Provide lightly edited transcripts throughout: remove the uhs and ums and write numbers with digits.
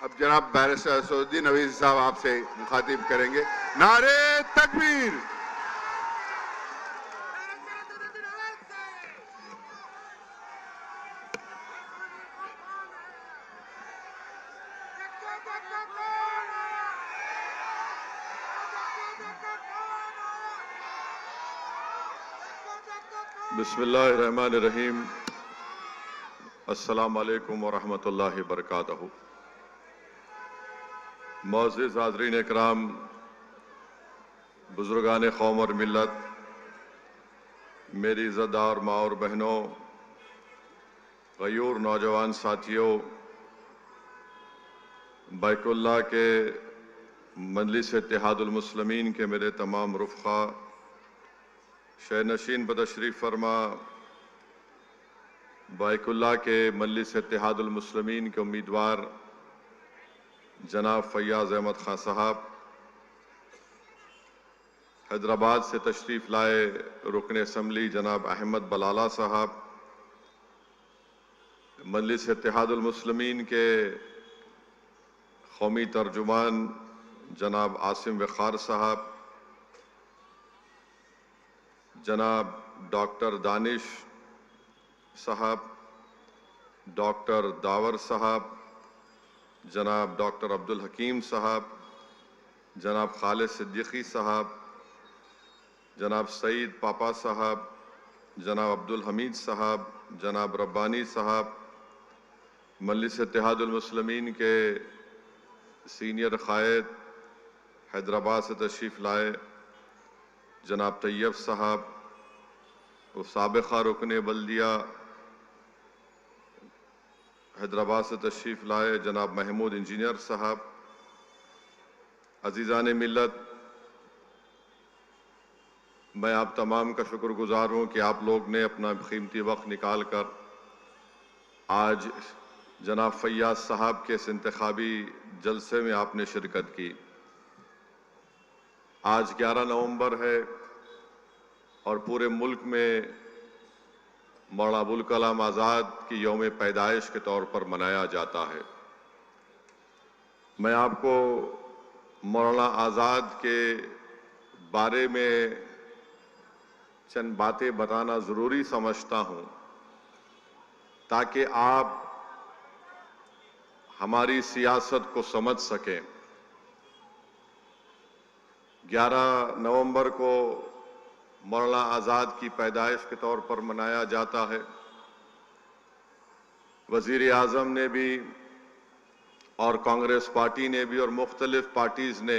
अब जनाब बैरिस्टर असदुद्दीन अवीज़ साहब आपसे मुखातिब करेंगे। नारे तकबीर। बिस्मिल्लाहिर्रहमानिर्रहीम। अस्सलाम वालेकुम वरहमतुल्लाहि वबरकातुहू। मुअज़्ज़िज़ हाज़रीन इकराम, बुज़ुर्गान कौम और मिल्लत, मेरी इज़्ज़तदार माँ और बहनों, गयूर नौजवान साथियों, बैकुल्लाह के मजलिस इत्तेहादुल मुस्लिमीन के मेरे तमाम रुफ़क़ा, शहनशीन बतशरीफ़ फरमा, बैकुल्लाह के मजलिस इत्तेहादुल मुस्लिमीन के उम्मीदवार जनाब फैयाज़ अहमद खां साहब, हैदराबाद से तशरीफ़ लाए रुकन असम्बली जनाब अहमद बलाला साहब, मजलिस इत्तेहादुल मुस्लिमीन के कौमी तर्जुमान जनाब आसिम वक़ार साहब, जनाब डॉक्टर दानिश साहब, डॉक्टर दावर साहब, जनाब डॉक्टर अब्दुल हकीम साहब, जनाब खालिद सिद्दीकी साहब, जनाब सईद पापा साहब, जनाब अब्दुल हमीद साहब, जनाब रब्बानी साहब, मजलिस इत्तेहादुल मुस्लिमीन के सीनियर क़ायद हैदराबाद से तशरीफ़ लाए जनाब तैयब साहब, वो साबिक़ा रुकन बल्दिया हैदराबाद से तशरीफ़ लाए जनाब महमूद इंजीनियर साहब, अज़ीज़ान मिल्लत, मैं आप तमाम का शुक्रगुजार हूँ कि आप लोग ने अपना कीमती वक्त निकाल कर आज जनाब फैयाज़ साहब के इस इंतखाबी जलसे में आपने शिरकत की। आज 11 नवंबर है और पूरे मुल्क में मौलाना अबुल कलाम आज़ाद की यौम पैदाइश के तौर पर मनाया जाता है। मैं आपको मौलाना आज़ाद के बारे में चंद बातें बताना ज़रूरी समझता हूँ ताकि आप हमारी सियासत को समझ सकें। 11 नवंबर को मौलाना आज़ाद की पैदाइश के तौर पर मनाया जाता है। वज़ीर आज़म ने भी और कांग्रेस पार्टी ने भी और मुख्तलिफ पार्टीज़ ने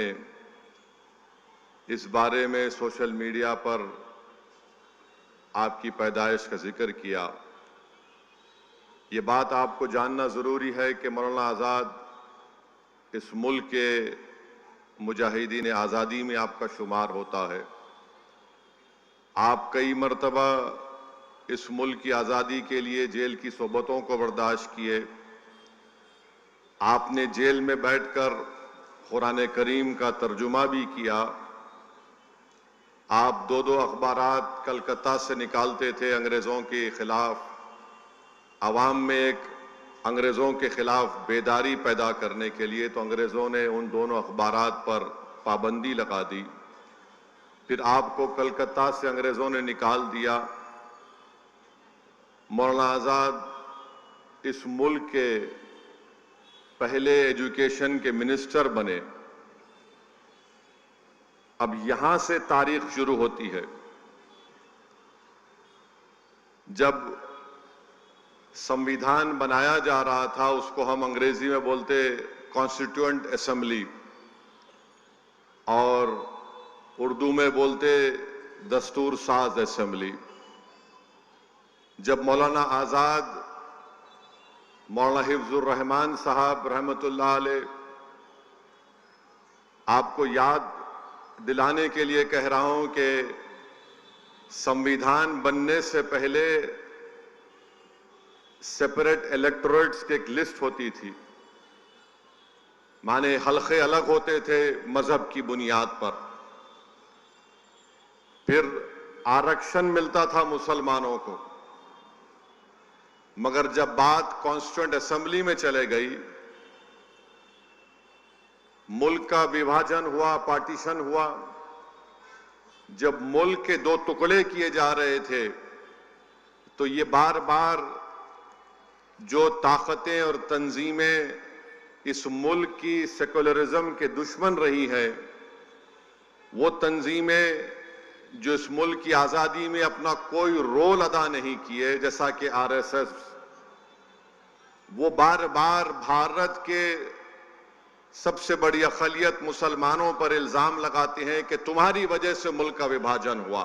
इस बारे में सोशल मीडिया पर आपकी पैदाइश का जिक्र किया। ये बात आपको जानना ज़रूरी है कि मौलाना आज़ाद इस मुल्क के मुजाहिदीन आज़ादी में आपका शुमार होता है। आप कई मरतबा इस मुल्क की आज़ादी के लिए जेल की सोबतों को बर्दाश्त किए। आपने जेल में बैठकर कुरान करीम का तर्जुमा भी किया। आप दो अखबारात कलकत्ता से निकालते थे अंग्रेज़ों के खिलाफ, अवाम में एक अंग्रेज़ों के खिलाफ बेदारी पैदा करने के लिए, तो अंग्रेज़ों ने उन दोनों अखबारात पर पाबंदी लगा दी। फिर आपको कलकत्ता से अंग्रेज़ों ने निकाल दिया। मौलाना आज़ाद इस मुल्क के पहले एजुकेशन के मिनिस्टर बने। अब यहां से तारीख शुरू होती है जब संविधान बनाया जा रहा था। उसको हम अंग्रेजी में बोलते कॉन्स्टिट्यूएंट असेंबली और उर्दू में बोलते दस्तूर साज असेंबली। जब मौलाना आज़ाद, मौलाना हिफ्जुर रहमान साहब रहमतुल्लाह अलैह, आपको याद दिलाने के लिए कह रहा हूं कि संविधान बनने से पहले सेपरेट इलेक्टोरेट्स की एक लिस्ट होती थी, माने हल्के अलग होते थे मजहब की बुनियाद पर। फिर आरक्षण मिलता था मुसलमानों को, मगर जब बात कॉन्स्टिट्यूएंट असेंबली में चले गई मुल्क का विभाजन हुआ, पार्टीशन हुआ, जब मुल्क के दो टुकड़े किए जा रहे थे, तो ये बार बार जो ताकतें और तंजीमें इस मुल्क की सेकुलरिज्म के दुश्मन रही है, वो तंजीमें जो इस मुल्क की आजादी में अपना कोई रोल अदा नहीं किए, जैसा कि आरएसएस, वो बार बार भारत के सबसे बड़ी अक़लियत मुसलमानों पर इल्जाम लगाते हैं कि तुम्हारी वजह से मुल्क का विभाजन हुआ,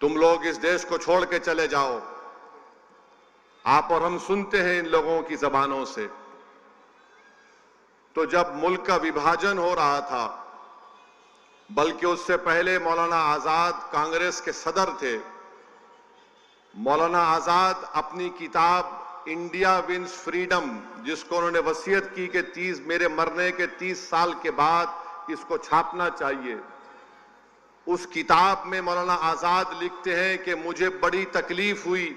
तुम लोग इस देश को छोड़ के चले जाओ। आप और हम सुनते हैं इन लोगों की जबानों से। तो जब मुल्क का विभाजन हो रहा था, बल्कि उससे पहले मौलाना आजाद कांग्रेस के सदर थे, मौलाना आजाद अपनी किताब इंडिया विंस फ्रीडम, जिसको उन्होंने वसीयत की कि मेरे मरने के 30 साल के बाद इसको छापना चाहिए, उस किताब में मौलाना आजाद लिखते हैं कि मुझे बड़ी तकलीफ हुई।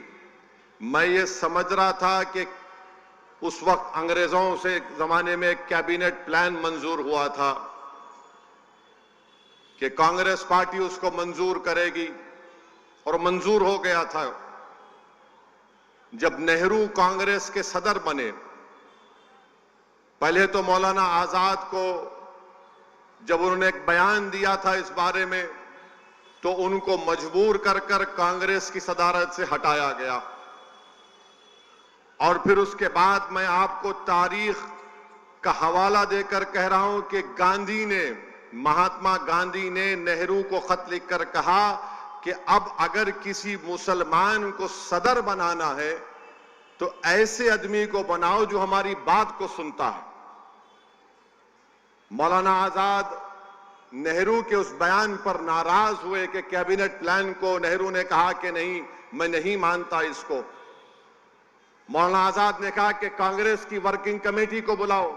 मैं ये समझ रहा था कि उस वक्त अंग्रेजों से जमाने में एक कैबिनेट प्लान मंजूर हुआ था कि कांग्रेस पार्टी उसको मंजूर करेगी, और मंजूर हो गया था। जब नेहरू कांग्रेस के सदर बने, पहले तो मौलाना आजाद को जब उन्होंने एक बयान दिया था इस बारे में, तो उनको मजबूर कर कर कांग्रेस की सदारत से हटाया गया। और फिर उसके बाद मैं आपको तारीख का हवाला देकर कह रहा हूं कि महात्मा गांधी ने नेहरू को खत लिखकर कहा कि अब अगर किसी मुसलमान को सदर बनाना है तो ऐसे आदमी को बनाओ जो हमारी बात को सुनता है। मौलाना आजाद नेहरू के उस बयान पर नाराज हुए कि कैबिनेट प्लान को नेहरू ने कहा कि नहीं, मैं नहीं मानता इसको। मौलाना आजाद ने कहा कि कांग्रेस की वर्किंग कमेटी को बुलाओ।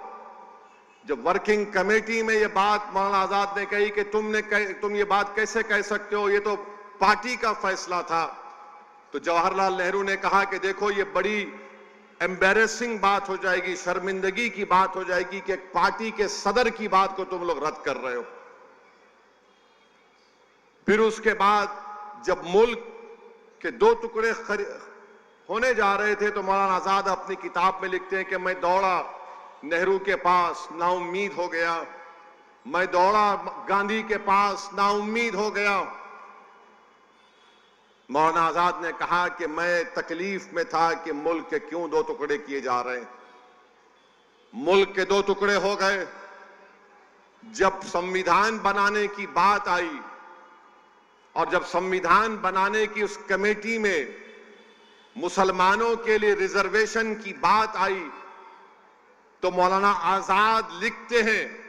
जब वर्किंग कमेटी में ये बात मौलाना आजाद ने कही कि तुम ये बात कैसे कह सकते हो, ये तो पार्टी का फैसला था, तो जवाहरलाल नेहरू ने कहा कि देखो ये बड़ी एम्बैरेसिंग बात हो जाएगी, शर्मिंदगी की बात हो जाएगी कि एक पार्टी के सदर की बात को तुम लोग रद्द कर रहे हो। फिर उसके बाद जब मुल्क के दो टुकड़े होने जा रहे थे, तो मौलाना आजाद अपनी किताब में लिखते हैं कि मैं दौड़ा नेहरू के पास, नाउम्मीद हो गया। मैं दौड़ा गांधी के पास, नाउम्मीद हो गया। मौलाना आजाद ने कहा कि मैं तकलीफ में था कि मुल्क के क्यों दो टुकड़े किए जा रहे हैं। मुल्क के दो टुकड़े हो गए जब संविधान बनाने की बात आई, और जब संविधान बनाने की उस कमेटी में मुसलमानों के लिए रिजर्वेशन की बात आई, तो मौलाना आजाद लिखते हैं,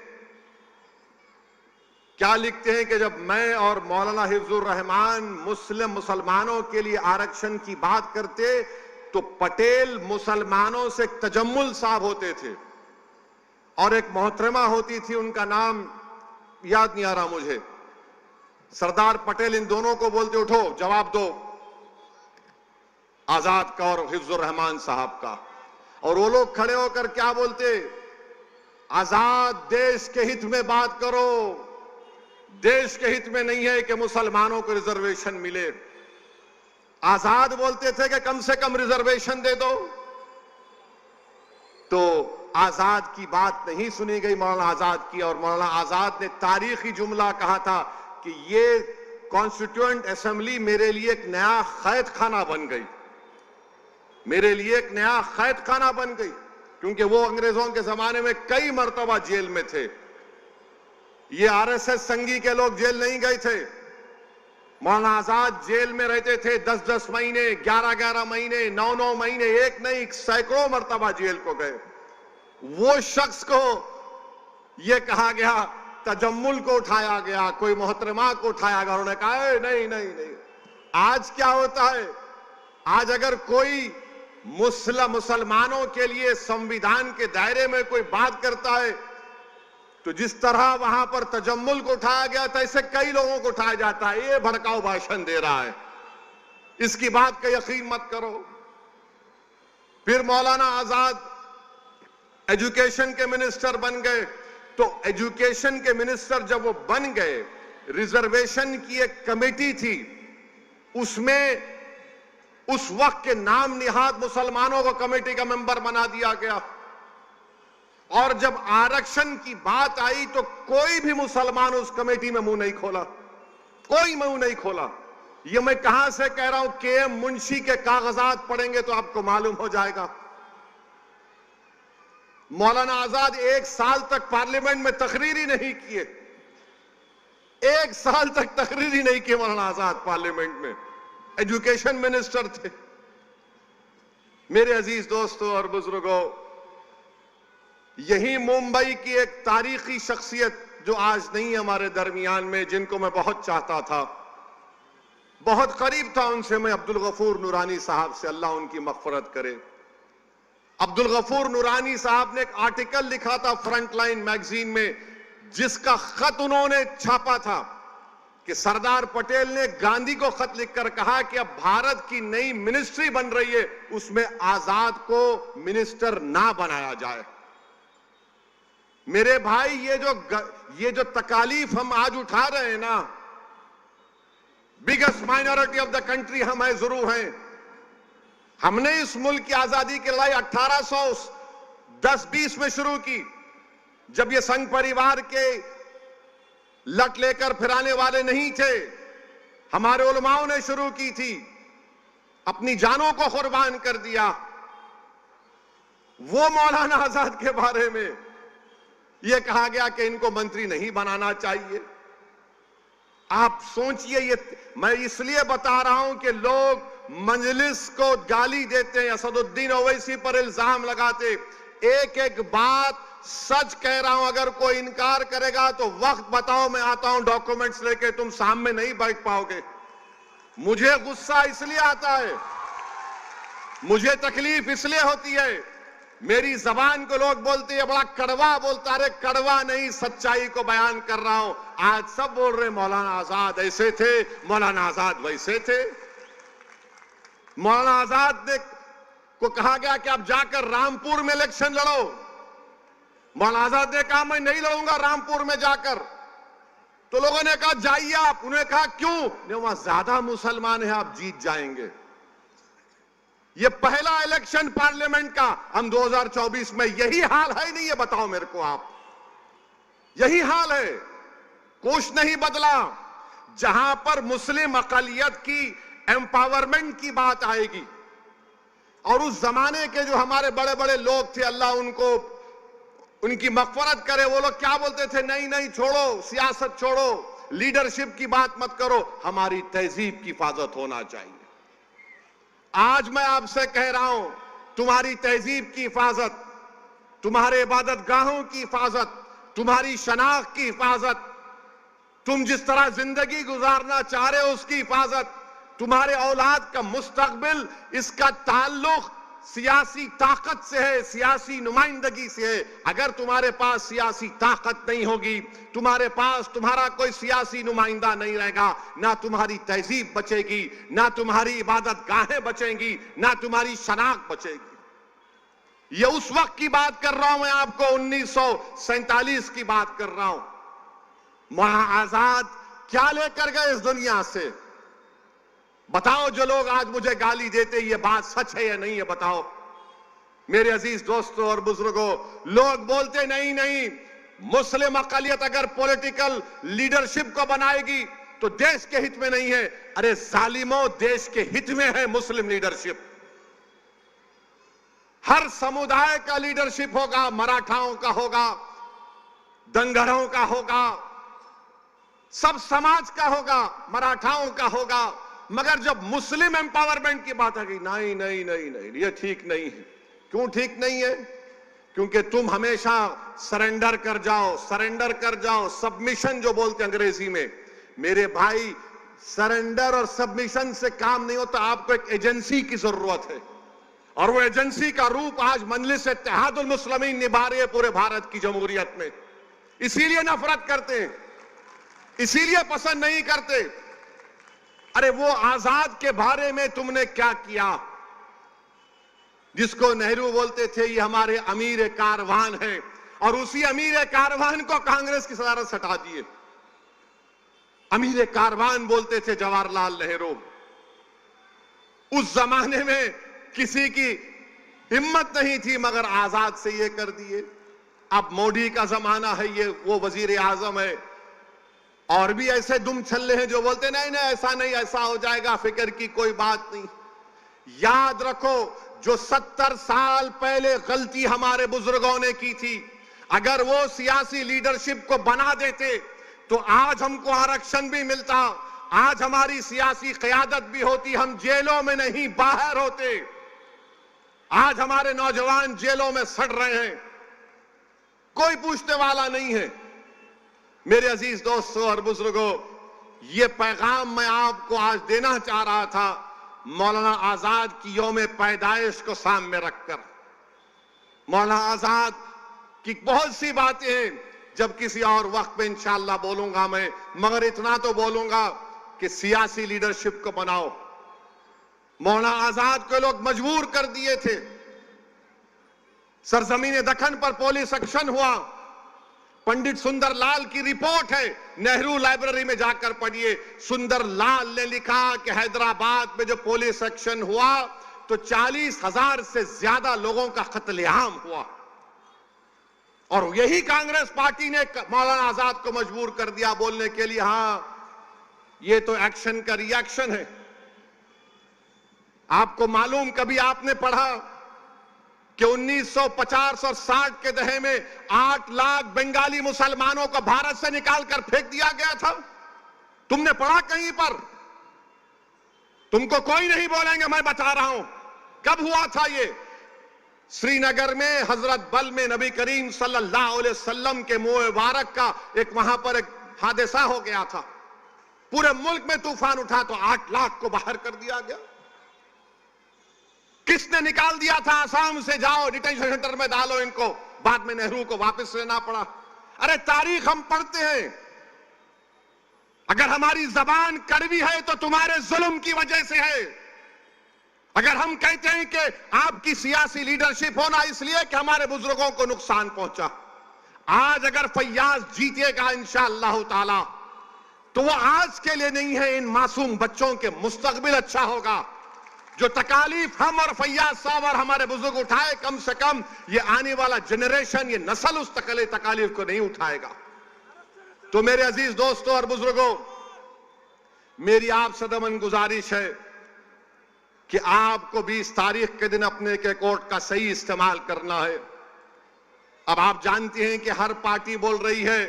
क्या लिखते हैं कि जब मैं और मौलाना हिफ्जुर रहमान मुसलमानों के लिए आरक्षण की बात करते, तो पटेल मुसलमानों से तजम्मुल साहब होते थे, और एक मोहतरमा होती थी, उनका नाम याद नहीं आ रहा मुझे, सरदार पटेल इन दोनों को बोलते उठो जवाब दो, आजाद का और हिफ्जुर रहमान साहब का। और वो लोग खड़े होकर क्या बोलते, आजाद देश के हित में बात करो, देश के हित में नहीं है कि मुसलमानों को रिजर्वेशन मिले। आजाद बोलते थे कि कम से कम रिजर्वेशन दे दो। तो आजाद की बात नहीं सुनी गई मौलाना आजाद की, और मौलाना आजाद ने तारीखी जुमला कहा था कि ये कॉन्स्टिट्यूएंट असेंबली मेरे लिए एक नया कैद खाना बन गई, मेरे लिए एक नया कैद खाना बन गई, क्योंकि वो अंग्रेजों के जमाने में कई मर्तबा जेल में थे। ये आरएसएस संघी के लोग जेल नहीं गए थे। मौलाना आजाद जेल में रहते थे 10-10 महीने, 11-11 महीने, 9-9 महीने, एक नहीं सैकड़ों मर्तबा जेल को गए। वो शख्स को ये कहा गया, तजम्मुल को उठाया गया, कोई मोहतरमा को उठाया गया, उन्होंने कहा नहीं नहीं नहीं। आज क्या होता है, आज अगर कोई मुसलमानों के लिए संविधान के दायरे में कोई बात करता है, तो जिस तरह वहां पर तजम्मुल को उठाया गया था, ऐसे कई लोगों को उठाया जाता है। ये भड़काऊ भाषण दे रहा है, इसकी बात का यकीन मत करो। फिर मौलाना आजाद एजुकेशन के मिनिस्टर बन गए। तो एजुकेशन के मिनिस्टर जब वो बन गए, रिजर्वेशन की एक कमेटी थी, उसमें उस वक्त के नाम निहाद मुसलमानों को कमेटी का मेंबर बना दिया गया। और जब आरक्षण की बात आई तो कोई भी मुसलमान उस कमेटी में मुंह नहीं खोला, कोई मुंह नहीं खोला। ये मैं कहां से कह रहा हूं, के.एम. मुंशी के कागजात पढ़ेंगे तो आपको मालूम हो जाएगा। मौलाना आजाद 1 साल तक पार्लियामेंट में तकरीर ही नहीं किए, 1 साल तक तकरीर ही नहीं किए मौलाना आजाद पार्लियामेंट में। एजुकेशन मिनिस्टर थे। मेरे अजीज दोस्तों और बुजुर्गों, यही मुंबई की एक तारीखी शख्सियत जो आज नहीं है हमारे दरमियान में, जिनको मैं बहुत चाहता था, बहुत करीब था उनसे मैं, अब्दुल गफूर नूरानी साहब से, अल्लाह उनकी मग़फ़िरत करे। अब्दुल गफूर नूरानी साहब ने एक आर्टिकल लिखा था फ्रंटलाइन मैगजीन में, जिसका खत उन्होंने छापा था कि सरदार पटेल ने गांधी को खत लिखकर कहा कि अब भारत की नई मिनिस्ट्री बन रही है, उसमें आजाद को मिनिस्टर ना बनाया जाए। मेरे भाई, ये जो तकालीफ हम आज उठा रहे हैं ना, biggest minority of the country हम है, जरूर हैं। हमने इस मुल्क की आजादी की लड़ाई 1810-20 में शुरू की, जब ये संघ परिवार के लट लेकर फिराने वाले नहीं थे। हमारे उलमाओं ने शुरू की थी, अपनी जानों को कुर्बान कर दिया। वो मौलाना आजाद के बारे में यह कहा गया कि इनको मंत्री नहीं बनाना चाहिए। आप सोचिए, ये मैं इसलिए बता रहा हूं कि लोग मजलिस को गाली देते हैं, असदुद्दीन ओवैसी पर इल्जाम लगाते। एक एक बात सच कह रहा हूं, अगर कोई इनकार करेगा तो वक्त बताओ, मैं आता हूं डॉक्यूमेंट्स लेके, तुम सामने नहीं बैठ पाओगे। मुझे गुस्सा इसलिए आता है, मुझे तकलीफ इसलिए होती है, मेरी जबान को लोग बोलते हैं बड़ा कड़वा बोलता, अरे कड़वा नहीं, सच्चाई को बयान कर रहा हूं। आज सब बोल रहे मौलाना आजाद ऐसे थे, मौलाना आजाद वैसे थे। मौलाना आजाद ने को कहा गया कि आप जाकर रामपुर में इलेक्शन लड़ो। मौलाना आजाद ने कहा मैं नहीं लड़ूंगा रामपुर में जाकर। तो लोगों ने कहा जाइए आप। उन्होंने कहा क्यों? वहां ज्यादा मुसलमान हैं, आप जीत जाएंगे। ये पहला इलेक्शन पार्लियामेंट का, हम 2024 में, यही हाल है नहीं? ये बताओ मेरे को आप, यही हाल है, कुछ नहीं बदला। जहां पर मुस्लिम अकलियत की एम्पावरमेंट की बात आएगी, और उस जमाने के जो हमारे बड़े बड़े लोग थे, अल्लाह उनको उनकी मग़फ़िरत करे, वो लोग क्या बोलते थे? नहीं नहीं, छोड़ो, सियासत छोड़ो, लीडरशिप की बात मत करो, हमारी तहजीब की हिफाजत होना चाहिए। आज मैं आपसे कह रहा हूं, तुम्हारी तहजीब की हिफाजत, तुम्हारे इबादत गाहों की हिफाजत, तुम्हारी शनाख्त की हिफाजत, तुम जिस तरह जिंदगी गुजारना चाह रहे हो उसकी हिफाजत, तुम्हारे औलाद का मुस्तकबिल, इसका ताल्लुक सियासी ताकत से है, सियासी नुमाइंदगी से है। अगर तुम्हारे पास सियासी ताकत नहीं होगी, तुम्हारे पास तुम्हारा कोई सियासी नुमाइंदा नहीं रहेगा, ना तुम्हारी तहजीब बचेगी, ना तुम्हारी इबादत गाहें बचेंगी, ना तुम्हारी शनाख्त बचेगी। ये उस वक्त की बात कर रहा हूं मैं आपको, 1947 की बात कर रहा हूं। मौलाना आजाद क्या लेकर गए इस दुनिया से? बताओ, जो लोग आज मुझे गाली देते, ये बात सच है या नहीं है? बताओ मेरे अजीज दोस्तों और बुजुर्गों। लोग बोलते नहीं नहीं, मुस्लिम अकलियत अगर पॉलिटिकल लीडरशिप को बनाएगी तो देश के हित में नहीं है। अरे जालिमों, देश के हित में है मुस्लिम लीडरशिप। हर समुदाय का लीडरशिप होगा, मराठाओं का होगा, दंगरों का होगा, सब समाज का होगा, मराठाओं का होगा। मगर जब मुस्लिम एम्पावरमेंट की बात आ गई, नहीं नहीं नहीं नहीं, ये ठीक नहीं है। क्यों ठीक नहीं है? क्योंकि तुम हमेशा सरेंडर कर जाओ, सरेंडर कर जाओ, सबमिशन जो बोलते हैं अंग्रेजी में। मेरे भाई, सरेंडर और सबमिशन से काम नहीं होता, आपको एक एजेंसी की जरूरत है, और वो एजेंसी का रूप आज मजलिस इत्तेहादुल मुस्लिमीन निभा रही है पूरे भारत की जमहूरियत में। इसीलिए नफरत करते हैं, इसीलिए पसंद नहीं करते। अरे वो आजाद के बारे में तुमने क्या किया? जिसको नेहरू बोलते थे ये हमारे अमीर कारवान है, और उसी अमीर कारवान को कांग्रेस की सदारत से हटा दिए। अमीर कारवान बोलते थे जवाहरलाल नेहरू। उस जमाने में किसी की हिम्मत नहीं थी, मगर आजाद से ये कर दिए। अब मोदी का जमाना है, ये वो वजीर आजम है, और भी ऐसे दुम छल्ले हैं जो बोलते नहीं नहीं ऐसा नहीं, ऐसा हो जाएगा, फिक्र की कोई बात नहीं। याद रखो, जो 70 साल पहले गलती हमारे बुजुर्गों ने की थी, अगर वो सियासी लीडरशिप को बना देते तो आज हमको आरक्षण भी मिलता, आज हमारी सियासी क़यादत भी होती, हम जेलों में नहीं बाहर होते। आज हमारे नौजवान जेलों में सड़ रहे हैं, कोई पूछने वाला नहीं है। मेरे अजीज दोस्तों और बुजुर्गों, ये पैगाम मैं आपको आज देना चाह रहा था, मौलाना आजाद की यौम पैदाइश को सामने रखकर। मौलाना आजाद की बहुत सी बातें हैं, जब किसी और वक्त में इंशाअल्लाह बोलूंगा मैं, मगर इतना तो बोलूंगा कि सियासी लीडरशिप को बनाओ। मौलाना आजाद को लोग मजबूर कर दिए थे। सरजमीन दक्कन पर पुलिस एक्शन हुआ। पंडित सुंदर लाल की रिपोर्ट है, नेहरू लाइब्रेरी में जाकर पढ़िए। सुंदर लाल ने लिखा कि हैदराबाद में जो पुलिस एक्शन हुआ तो 40,000 से ज्यादा लोगों का कत्लेआम हुआ, और यही कांग्रेस पार्टी ने मौलाना आजाद को मजबूर कर दिया बोलने के लिए, हां ये तो एक्शन का रिएक्शन है। आपको मालूम, कभी आपने पढ़ा कि 1950 और 60 के दहे में 8 लाख बंगाली मुसलमानों को भारत से निकालकर फेंक दिया गया था? तुमने पढ़ा कहीं पर? तुमको कोई नहीं बोलेंगे, मैं बता रहा हूं कब हुआ था ये। श्रीनगर में हजरत बल में नबी करीम सल्लल्लाहु अलैहि वसल्लम के मुंह मुबारक का एक वहां पर एक हादसा हो गया था। पूरे मुल्क में तूफान उठा तो 8 लाख को बाहर कर दिया गया। किसने निकाल दिया था? आसाम से जाओ डिटेंशन सेंटर में डालो इनको, बाद में नेहरू को वापस लेना पड़ा। अरे तारीख हम पढ़ते हैं। अगर हमारी जबान कड़वी है तो तुम्हारे जुल्म की वजह से है। अगर हम कहते हैं कि आपकी सियासी लीडरशिप होना इसलिए कि हमारे बुजुर्गों को नुकसान पहुंचा, आज अगर फैयाज जीतेगा इंशाअल्लाह ताला तो वो आज के लिए नहीं है, इन मासूम बच्चों के मुस्तकबिल अच्छा होगा। जो तकालीफ हम और फैयाज साहब और हमारे बुजुर्ग उठाए, कम से कम ये आने वाला जनरेशन, ये नस्ल उस तकालीफ को नहीं उठाएगा। तो मेरे अजीज दोस्तों और बुजुर्गों, मेरी आप सदमन गुजारिश है कि आपको 20 तारीख के दिन अपने के कोर्ट का सही इस्तेमाल करना है। अब आप जानते हैं कि हर पार्टी बोल रही है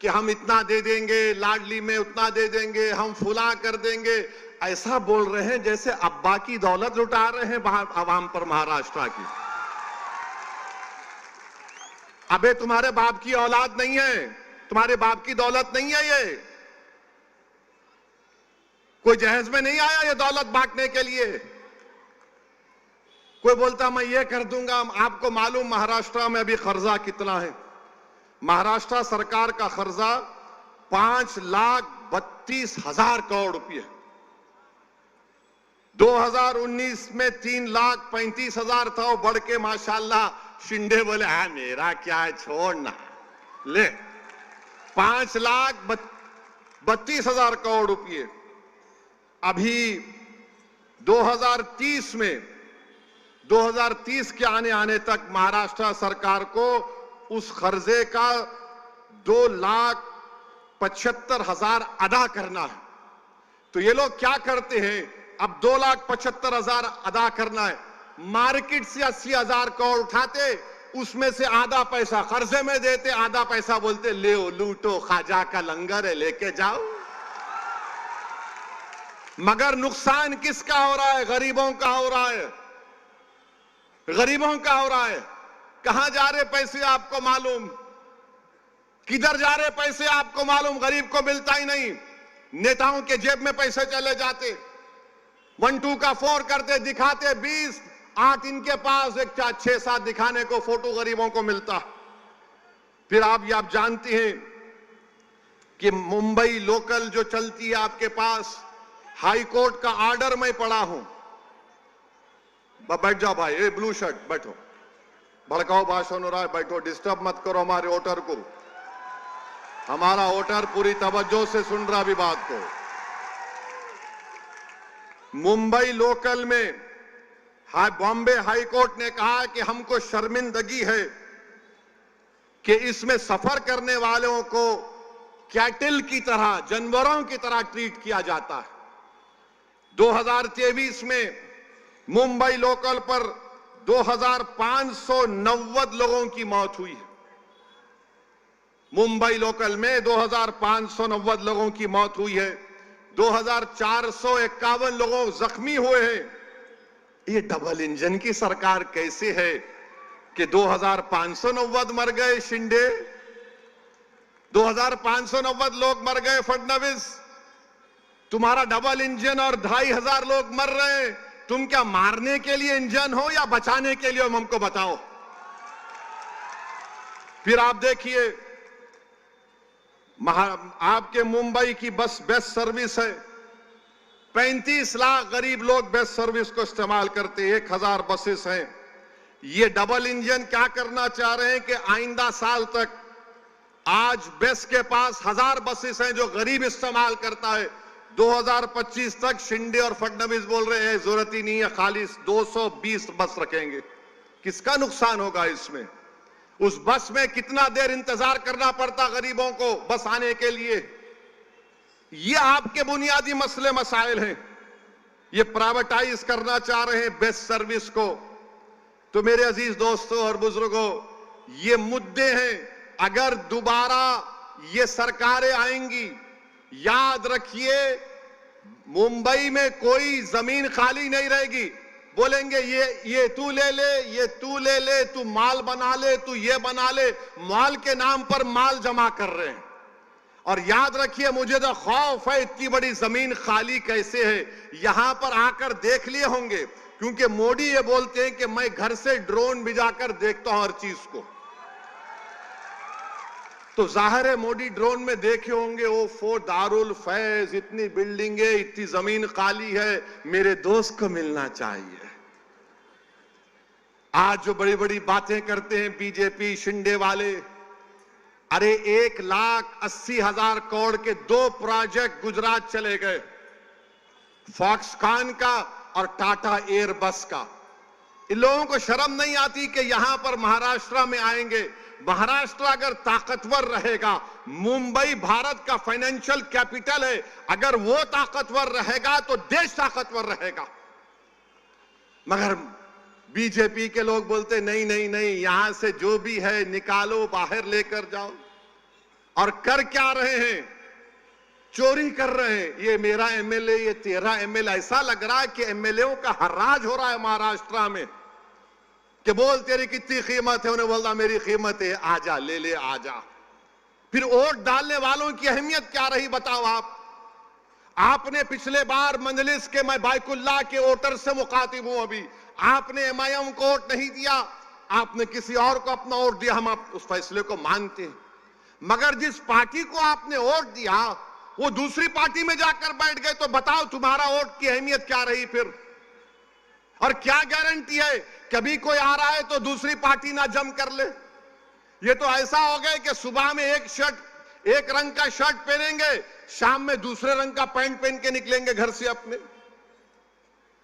कि हम इतना दे देंगे, लाडली में उतना दे देंगे, हम फुला कर देंगे। ऐसा बोल रहे हैं जैसे अब्बा की दौलत लुटा रहे हैं बाहर आवाम पर, महाराष्ट्र की। अबे तुम्हारे बाप की औलाद नहीं है, तुम्हारे बाप की दौलत नहीं है ये। कोई जहेज में नहीं आया ये दौलत बांटने के लिए। कोई बोलता मैं ये कर दूंगा। आपको मालूम महाराष्ट्र में अभी कर्जा कितना है? महाराष्ट्र सरकार का कर्जा 5,32,000 करोड़ रुपये। 2019 में 3,35,000 था, वो बढ़ के माशाल्लाह शिंदे बोले हाँ मेरा क्या है छोड़ना, ले 5,32,000 करोड़ रुपये। अभी 2030 के आने तक महाराष्ट्र सरकार को उस कर्जे का 2,75,000 अदा करना है। तो ये लोग क्या करते हैं, अब 2,75,000 अदा करना है, मार्केट से 80,000 करोड़ उठाते, उसमें से आधा पैसा कर्जे में देते, आधा पैसा बोलते ले लूटो, खाजा का लंगर है लेके जाओ। मगर नुकसान किसका हो रहा है? गरीबों का हो रहा है, गरीबों का हो रहा है। कहां जा रहे पैसे आपको मालूम? किधर जा रहे पैसे आपको मालूम? गरीब को मिलता ही नहीं। नेताओं के जेब में पैसे चले जाते, 1-2 का 4 करते, दिखाते 20, 8 इनके पास, एक 6-7 दिखाने को फोटो गरीबों को मिलता। फिर आप जानते हैं कि मुंबई लोकल जो चलती है आपके पास, हाई कोर्ट का ऑर्डर मैं पढ़ा हूं, बैठ जाओ भाई, ये ब्लू शर्ट बैठो, भड़काओ भाषण हो रहा है, बैठो, डिस्टर्ब मत करो हमारे वोटर को। हमारा वोटर पूरी तवज्जो से सुन रहा भी बात को। मुंबई लोकल में बॉम्बे हाई कोर्ट ने कहा कि हमको शर्मिंदगी है कि इसमें सफर करने वालों को कैटल की तरह, जानवरों की तरह ट्रीट किया जाता है। 2023 में मुंबई लोकल पर 2590 लोगों की मौत हुई है। मुंबई लोकल में 2590 लोगों की मौत हुई है, 2451 लोगों जख्मी हुए हैं। ये डबल इंजन की सरकार कैसे है कि 2590 मर गए शिंदे, 2590 लोग मर गए फडणवीस, तुम्हारा डबल इंजन और 2500 लोग मर रहे हैं। तुम क्या मारने के लिए इंजन हो या बचाने के लिए, हमको बताओ। फिर आप देखिए, आपके मुंबई की बस बेस्ट सर्विस है, 35 लाख गरीब लोग बेस्ट सर्विस को इस्तेमाल करते हैं, 1000 बसेस हैं। ये डबल इंजन क्या करना चाह रहे हैं कि आइंदा साल तक, आज बेस्ट के पास 1000 बसेस हैं जो गरीब इस्तेमाल करता है, 2025 तक शिंदे और फडणवीस बोल रहे हैं जरूरत ही नहीं है, खाली 220 बस रखेंगे। किसका नुकसान होगा इसमें? उस बस में कितना देर इंतजार करना पड़ता गरीबों को बस आने के लिए। ये आपके बुनियादी मसले मसाइल हैं। ये प्राइवेटाइज करना चाह रहे हैं बेस्ट सर्विस को। तो मेरे अजीज दोस्तों और बुजुर्गों, ये मुद्दे हैं। अगर दोबारा ये सरकारें आएंगी, याद रखिए मुंबई में कोई जमीन खाली नहीं रहेगी। बोलेंगे ये तू ले ले, ये तू ले ले, तू माल बना ले, तू ये बना ले। माल के नाम पर माल जमा कर रहे हैं। और याद रखिए, मुझे तो खौफ है इतनी बड़ी जमीन खाली कैसे है। यहां पर आकर देख लिए होंगे, क्योंकि मोदी ये बोलते हैं कि मैं घर से ड्रोन भिजाकर देखता हूं हर चीज को। तो जाहिर है मोदी ड्रोन में देखे होंगे, वो दारुल फैज, इतनी बिल्डिंगें, इतनी जमीन खाली है, मेरे दोस्त को मिलना चाहिए। आज जो बड़ी बड़ी बातें करते हैं बीजेपी शिंदे वाले, अरे 1,80,000 करोड़ के 2 प्रोजेक्ट गुजरात चले गए, फॉक्सकॉन का और टाटा एयरबस का। इन लोगों को शर्म नहीं आती कि यहां पर महाराष्ट्र में आएंगे। महाराष्ट्र अगर ताकतवर रहेगा, मुंबई भारत का फाइनेंशियल कैपिटल है, अगर वो ताकतवर रहेगा तो देश ताकतवर रहेगा। मगर बीजेपी के लोग बोलते नहीं नहीं नहीं, यहां से जो भी है निकालो, बाहर लेकर जाओ। और कर क्या रहे हैं? चोरी कर रहे हैं। ये मेरा एमएलए, ये तेरा एमएलए। ऐसा लग रहा है कि एमएलएओं का हर्राज हो रहा है महाराष्ट्र में, कि बोल तेरी कितनी कीमत है, उन्हें बोलता मेरी कीमत है, आजा ले ले आजा। फिर वोट डालने वालों की अहमियत क्या रही बताओ आप। आपने पिछले बार मंजलिस के, मैं बाइकुल्ला के वोटर से मुखातिब हूं, अभी आपने एमआईएम को वोट नहीं दिया, आपने किसी और को अपना वोट दिया। हम आप उस फैसले को मानते हैं, मगर जिस पार्टी को आपने वोट दिया वो दूसरी पार्टी में जाकर बैठ गए, तो बताओ तुम्हारा वोट की अहमियत क्या रही फिर? और क्या गारंटी है कभी कोई आ रहा है तो दूसरी पार्टी ना जम कर ले? ये तो ऐसा हो गया कि सुबह में एक रंग का शर्ट पहनेंगे, शाम में दूसरे रंग का पैंट पहन के निकलेंगे घर से अपने।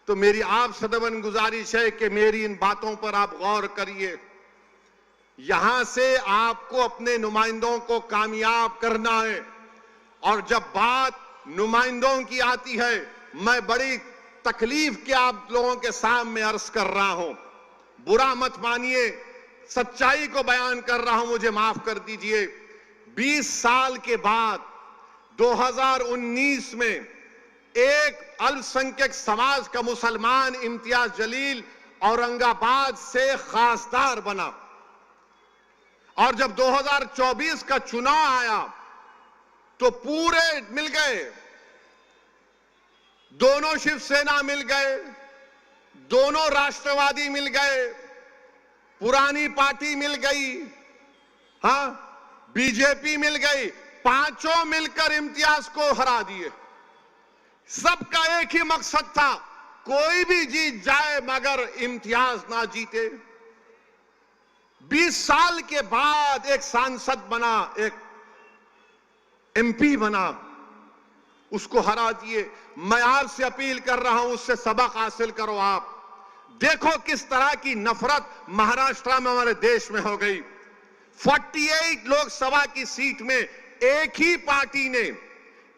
तो मेरी आप सदैवन गुजारिश है कि मेरी इन बातों पर आप गौर करिए। यहां से आपको अपने नुमाइंदों को कामयाब करना है। और जब बात नुमाइंदों की आती है, मैं बड़ी तकलीफ के आप लोगों के सामने अर्ज कर रहा हूं। बुरा मत मानिए, सच्चाई को बयान कर रहा हूं, मुझे माफ कर दीजिए। 20 साल के बाद 2019 में एक अल्पसंख्यक समाज का मुसलमान इम्तियाज जलील औरंगाबाद से खासदार बना। और जब 2024 का चुनाव आया तो पूरे मिल गए, दोनों शिवसेना मिल गए, दोनों राष्ट्रवादी मिल गए, पुरानी पार्टी मिल गई, हां बीजेपी मिल गई, पांचों मिलकर इम्तियाज को हरा दिए। सबका एक ही मकसद था कोई भी जीत जाए मगर इम्तियाज ना जीते। 20 साल के बाद एक सांसद बना, एक एमपी बना, उसको हरा दिए। मैं आपसे अपील कर रहा हूं, उससे सबक हासिल करो। आप देखो किस तरह की नफरत महाराष्ट्र में हमारे देश में हो गई। 48 लोकसभा की सीट में एक ही पार्टी ने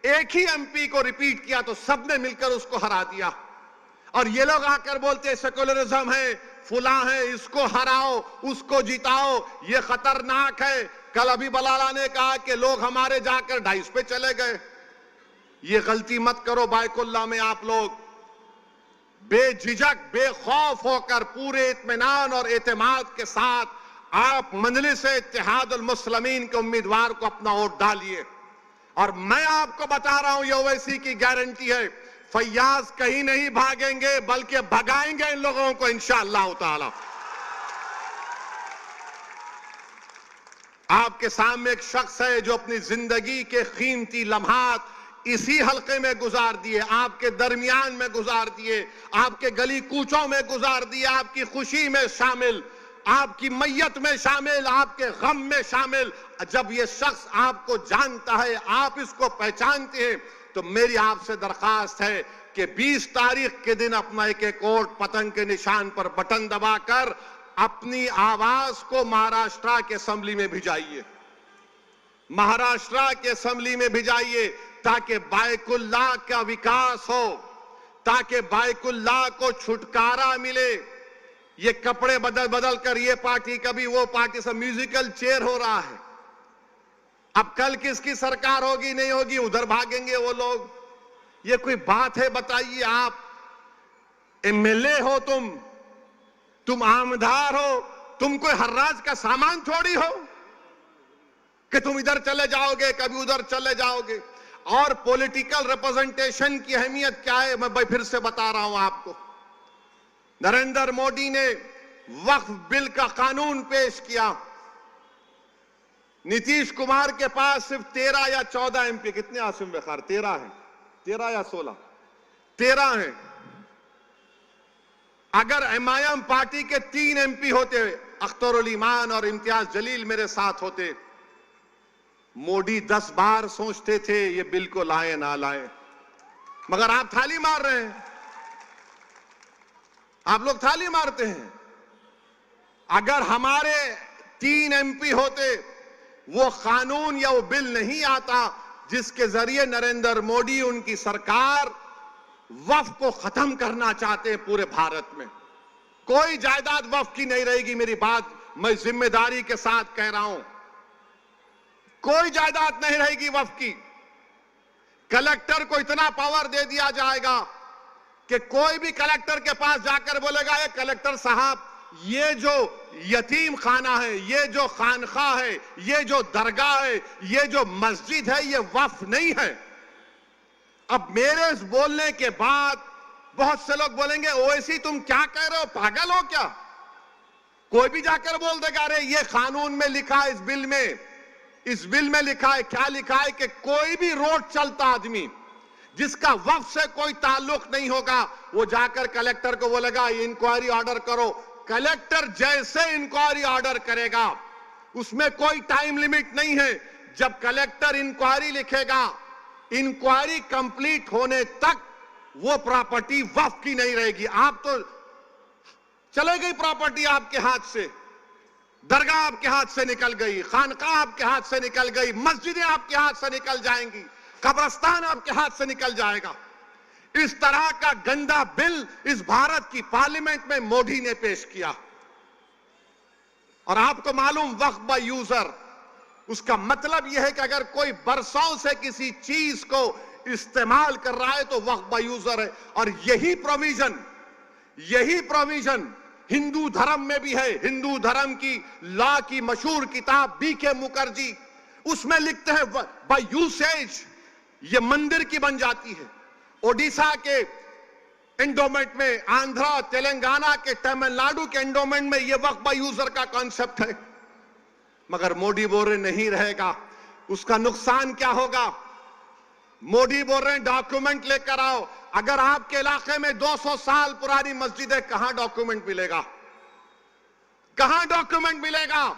एक ही एमपी को रिपीट किया तो सबने मिलकर उसको हरा दिया। और ये लोग आकर बोलते हैं सेकुलरिज्म है, फुला है, इसको हराओ, उसको जिताओ, ये खतरनाक है। कल अभी बलाला ने कहा कि लोग हमारे जाकर डाइस पे चले गए। ये गलती मत करो बायकुल्ला में। आप लोग बेझिझक बेखौफ होकर पूरे इत्मीनान और एतमाद के साथ आप मजलिस इत्तेहादुल मुस्लिमीन के उम्मीदवार को अपना वोट डालिए। और मैं आपको बता रहा हूं, ये ओवैसी की गारंटी है, फैयाज कहीं नहीं भागेंगे बल्कि भगाएंगे इन लोगों को इंशाअल्लाह ताला। आपके सामने एक शख्स है जो अपनी जिंदगी के कीमती लम्हात इसी हलके में गुजार दिए, आपके दरमियान में गुजार दिए, आपके गली कूचों में गुजार दिए, आपकी खुशी में शामिल, आपकी मैयत में शामिल, आपके गम में शामिल। जब ये शख्स आपको जानता है, आप इसको पहचानते हैं, तो मेरी आपसे दरखास्त है कि 20 तारीख के दिन अपना एक वोट पतंग के निशान पर बटन दबाकर अपनी आवाज को महाराष्ट्र के असेंबली में भिजाइए, महाराष्ट्र के असेंबली में भिजाइए, ताकि बायकुल्ला का विकास हो, ताकि बायकुल्ला को छुटकारा मिले। ये कपड़े बदल बदल कर ये पार्टी कभी वो पार्टी से म्यूजिकल चेयर हो रहा है। अब कल किसकी सरकार होगी नहीं होगी, उधर भागेंगे वो लोग। ये कोई बात है? बताइए। आप एमएलए हो, तुम आमदार हो, तुम कोई हर्राज का सामान थोड़ी हो कि तुम इधर चले जाओगे कभी उधर चले जाओगे। और पॉलिटिकल रिप्रेजेंटेशन की अहमियत क्या है, मैं फिर से बता रहा हूं आपको। नरेंद्र मोदी ने वक्फ बिल का कानून पेश किया। नीतीश कुमार के पास सिर्फ 13 या 14 एमपी, कितने आसिम बेखार? 13 है, 13 या 16, 13 हैं। अगर एमआईएम पार्टी के 3 एमपी होते, अख्तरुल ईमान और इम्तियाज जलील मेरे साथ होते, मोदी 10 बार सोचते थे ये बिल को लाए ना लाए, मगर आप थाली मार रहे हैं। आप लोग थाली मारते हैं। अगर हमारे 3 एमपी होते, वो कानून या वो बिल नहीं आता जिसके जरिए नरेंद्र मोदी उनकी सरकार वक्फ को खत्म करना चाहते हैं पूरे भारत में। कोई जायदाद वक्फ की नहीं रहेगी। मेरी बात मैं जिम्मेदारी के साथ कह रहा हूं, कोई जायदाद नहीं रहेगी वक्फ की। कलेक्टर को इतना पावर दे दिया जाएगा कि कोई भी कलेक्टर के पास जाकर बोलेगा, ये कलेक्टर साहब, ये जो यतीम खाना है, ये जो खानखा है, ये जो दरगाह है, ये जो मस्जिद है, ये वक्फ नहीं है। अब मेरे इस बोलने के बाद बहुत से लोग बोलेंगे, ओवैसी तुम क्या कह रहे हो, पागल हो क्या? कोई भी जाकर बोल देगा, अरे ये कानून में लिखा है, इस बिल में लिखा है। क्या लिखा है कि कोई भी रोड चलता आदमी जिसका वक्फ से कोई ताल्लुक नहीं होगा, वो जाकर कलेक्टर को बोलेगा इंक्वायरी ऑर्डर करो। कलेक्टर जैसे इंक्वायरी ऑर्डर करेगा, उसमें कोई टाइम लिमिट नहीं है। जब कलेक्टर इंक्वायरी लिखेगा, इंक्वायरी कंप्लीट होने तक वो प्रॉपर्टी वक्फ की नहीं रहेगी। आप तो चले गई प्रॉपर्टी आपके हाथ से, दरगाह आपके हाथ से निकल गई, खानकाह आपके हाथ से निकल गई, मस्जिदें आपके हाथ से निकल जाएंगी, कब्रिस्तान आपके हाथ से निकल जाएगा। इस तरह का गंदा बिल इस भारत की पार्लियामेंट में मोदी ने पेश किया। और आपको मालूम, वक्फ बाय यूजर, उसका मतलब यह है कि अगर कोई बरसों से किसी चीज को इस्तेमाल कर रहा है तो वक्फ बाय यूजर है। और यही प्रोविजन हिंदू धर्म में भी है। हिंदू धर्म की लॉ की मशहूर किताब बीके मुखर्जी, उसमें लिखते हैं बाय यूसेज ये मंदिर की बन जाती है। ओडिशा के एंडोमेंट में, आंध्रा, तेलंगाना के, तमिलनाडु के एंडोमेंट में यह वक्फ बाय यूजर का कॉन्सेप्ट है। मगर मोदी बोल रहे नहीं रहेगा। उसका नुकसान क्या होगा? मोदी बोल रहे हैं डॉक्यूमेंट लेकर आओ। अगर आपके इलाके में 200 साल पुरानी मस्जिद है, कहां डॉक्यूमेंट मिलेगा? कहां डॉक्यूमेंट मिलेगा?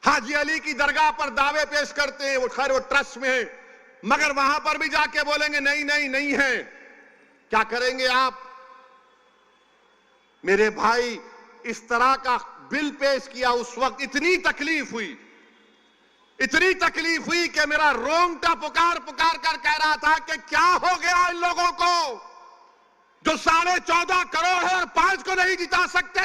हाजी अली की दरगाह पर दावे पेश करते हैं, वो खैर वो ट्रस्ट में है, मगर वहां पर भी जाके बोलेंगे नहीं नहीं नहीं है। क्या करेंगे आप? मेरे भाई, इस तरह का बिल पेश किया, उस वक्त इतनी तकलीफ हुई कि मेरा रोंगटा पुकार पुकार कर कह रहा था कि क्या हो गया इन लोगों को जो 14.5 करोड़ है और 5 को नहीं जिता सकते।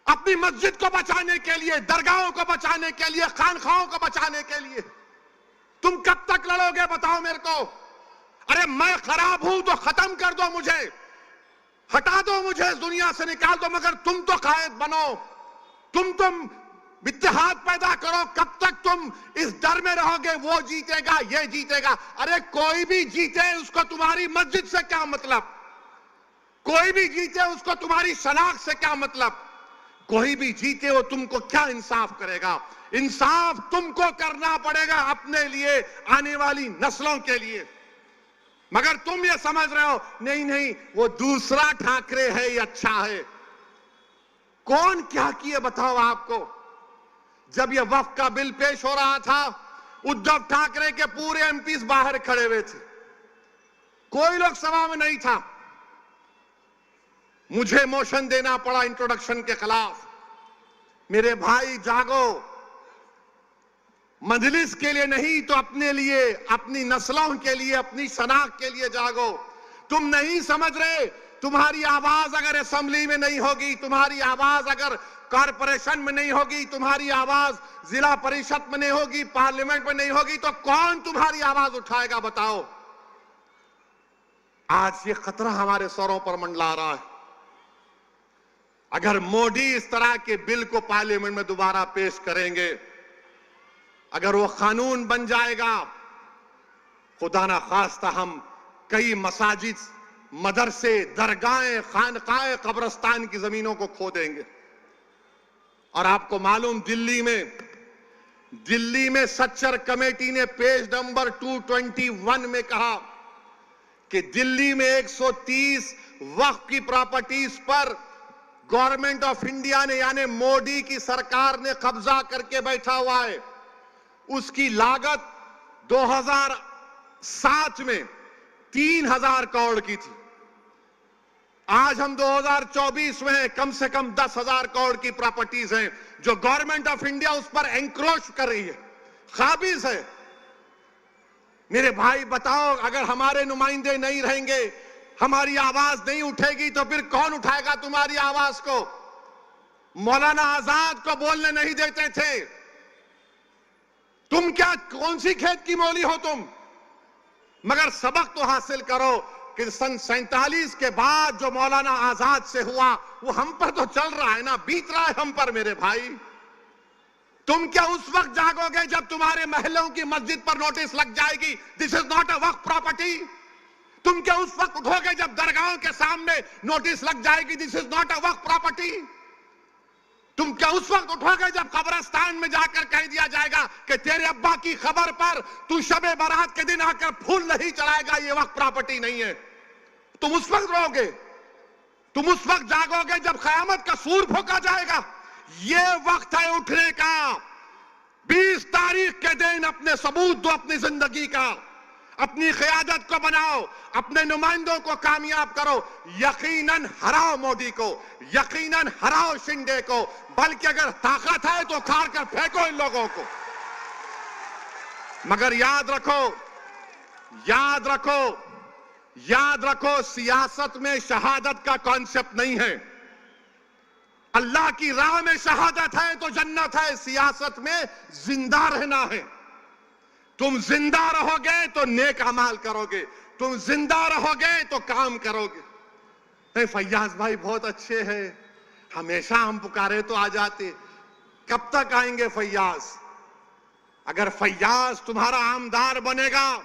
अपनी मस्जिद को बचाने के लिए, दरगाहों को बचाने के लिए, खानखाहों को बचाने के लिए तुम कब तक लड़ोगे बताओ मेरे को? अरे मैं खराब हूं तो खत्म कर दो, मुझे हटा दो, मुझे इस दुनिया से निकाल दो, मगर तुम तो कायद बनो, तुम इत्तेहाद पैदा करो। कब तक तुम इस डर में रहोगे वो जीतेगा ये जीतेगा? अरे कोई भी जीते उसको तुम्हारी मस्जिद से क्या मतलब? कोई भी जीते उसको तुम्हारी शनाख्त से क्या मतलब? कोई भी जीते वो तुमको क्या इंसाफ करेगा? इंसाफ तुमको करना पड़ेगा अपने लिए, आने वाली नस्लों के लिए। मगर तुम ये समझ रहे हो नहीं नहीं वो दूसरा ठाकरे है, ये अच्छा है। कौन क्या किए बताओ आपको? जब ये वक्फ का बिल पेश हो रहा था, उद्धव ठाकरे के पूरे एमपीज बाहर खड़े हुए थे, कोई लोग सभा में नहीं था। मुझे मोशन देना पड़ा इंट्रोडक्शन के खिलाफ। मेरे भाई जागो, मजलिस के लिए नहीं तो अपने लिए, अपनी नस्लों के लिए, अपनी शनाख्त के लिए जागो। तुम नहीं समझ रहे, तुम्हारी आवाज अगर असेंबली में नहीं होगी, तुम्हारी आवाज अगर कॉरपोरेशन में नहीं होगी, तुम्हारी आवाज जिला परिषद में नहीं होगी, पार्लियामेंट में नहीं होगी, तो कौन तुम्हारी आवाज उठाएगा बताओ? आज ये खतरा हमारे सरों पर मंडला रहा है। अगर मोदी इस तरह के बिल को पार्लियामेंट में दोबारा पेश करेंगे, अगर वो कानून बन जाएगा, खुदा ना खास्ता हम कई मसाजिद, मदरसे, दरगाहें, खानकाएं, कब्रिस्तान की जमीनों को खो देंगे। और आपको मालूम, दिल्ली में सच्चर कमेटी ने पेज नंबर 221 में कहा कि दिल्ली में 130 वक्फ की प्रॉपर्टीज पर गवर्नमेंट ऑफ इंडिया ने, यानी मोदी की सरकार ने कब्जा करके बैठा हुआ है। उसकी लागत 2007 में 3000 करोड़ की थी। आज हम 2024 में हैं, कम से कम 10,000 करोड़ की प्रॉपर्टीज हैं जो गवर्नमेंट ऑफ इंडिया उस पर एंक्रोच कर रही है, काबिज है। मेरे भाई बताओ, अगर हमारे नुमाइंदे नहीं रहेंगे, हमारी आवाज नहीं उठेगी, तो फिर कौन उठाएगा तुम्हारी आवाज को? मौलाना आजाद को बोलने नहीं देते थे। तुम क्या, कौन सी खेत की मौली हो तुम? मगर सबक तो हासिल करो कि सन 47 के बाद जो मौलाना आजाद से हुआ वो हम पर तो चल रहा है ना, बीत रहा है हम पर। मेरे भाई, तुम क्या उस वक्त जागोगे जब तुम्हारे महलों की मस्जिद पर नोटिस लग जाएगी, this is not a Waqf property? तुम क्या उस वक्त उठोगे जब दरगाहों के सामने नोटिस लग जाएगी, this is not a Waqf property? तुम क्या उस वक्त उठोगे जब कब्रिस्तान में जाकर कह दिया जाएगा कि तेरे अब्बा की खबर पर तू शबे बारात के दिन आकर फूल नहीं चढ़ाएगा, ये वक्त प्रॉपर्टी नहीं है? तुम उस वक्त रहोगे, तुम उस वक्त जागोगे जब कयामत का सूर फूंका जाएगा। ये वक्त है उठने का। 20 तारीख के दिन अपने सबूत दो, अपनी जिंदगी का, अपनी क़यादत को बनाओ, अपने नुमाइंदों को कामयाब करो। यकीनन हराओ मोदी को, यकीनन हराओ शिंदे को, बल्कि अगर ताकत है तो उखाड़ कर फेंको इन लोगों को। मगर याद रखो, याद रखो, याद रखो, सियासत में शहादत का कॉन्सेप्ट नहीं है। अल्लाह की राह में शहादत है तो जन्नत है, सियासत में जिंदा रहना है। तुम जिंदा रहोगे तो नेक अमाल करोगे, तुम जिंदा रहोगे तो काम करोगे। नहीं, फैयाज भाई बहुत अच्छे हैं, हमेशा हम पुकारे तो आ जाते। कब तक आएंगे फैयाज? अगर फैयाज तुम्हारा आमदार बनेगा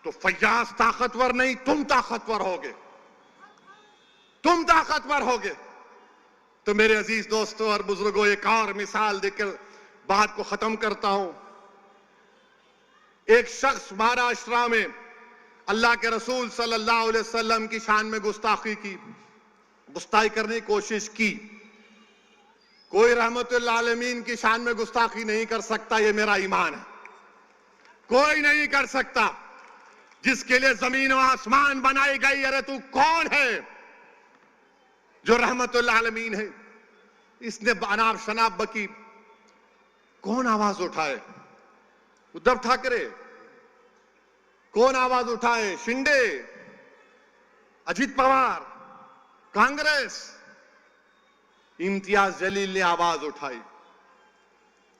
तो फैयाज ताकतवर नहीं, तुम ताकतवर होगे, तुम ताकतवर होगे। तो मेरे अजीज दोस्तों और बुजुर्गों, एक और मिसाल देकर बात को खत्म करता हूं। एक शख्स महाराष्ट्र में अल्लाह के रसूल सल्लल्लाहु अलैहि वसल्लम की शान में गुस्ताखी करने की कोशिश की। कोई रहमतुल आलमीन की शान में गुस्ताखी नहीं कर सकता, ये मेरा ईमान है। कोई नहीं कर सकता। जिसके लिए जमीन और आसमान बनाई गई, अरे तू कौन है जो रहमतुल आलमीन है? इसने अनाप शनाप बकी कौन आवाज उठाए? उद्धव ठाकरे। कौन आवाज उठाए? शिंदे, अजित पवार, कांग्रेस। इम्तियाज जलील ने आवाज उठाई।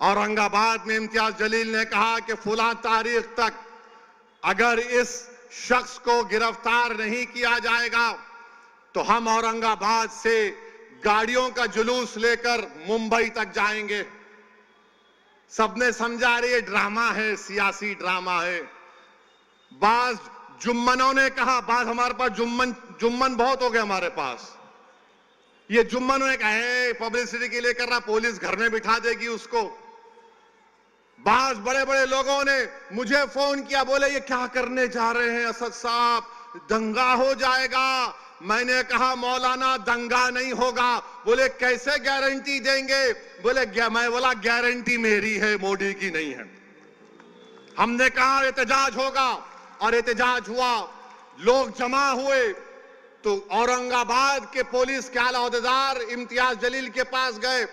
औरंगाबाद में इम्तियाज जलील ने कहा कि फुला तारीख तक अगर इस शख्स को गिरफ्तार नहीं किया जाएगा तो हम औरंगाबाद से गाड़ियों का जुलूस लेकर मुंबई तक जाएंगे। सबने समझा रहे ड्रामा है, सियासी ड्रामा है। बाज जुम्मनों ने कहा, बाज हमारे पास जुम्मन बहुत हो गए हमारे पास। ये जुम्मनों ने कहा पब्लिसिटी के लिए कर रहा, पुलिस घर में बिठा देगी उसको। बाज बड़े बड़े लोगों ने मुझे फोन किया, बोले ये क्या करने जा रहे हैं असद साहब, दंगा हो जाएगा। मैंने कहा मौलाना दंगा नहीं होगा। बोले कैसे गारंटी देंगे? मैं बोला गारंटी मेरी है, मोदी की नहीं है। हमने कहा एहतजाज होगा और एहतजाज हुआ। लोग जमा हुए तो औरंगाबाद के पुलिस के आला अहदेदार इम्तियाज जलील के पास गए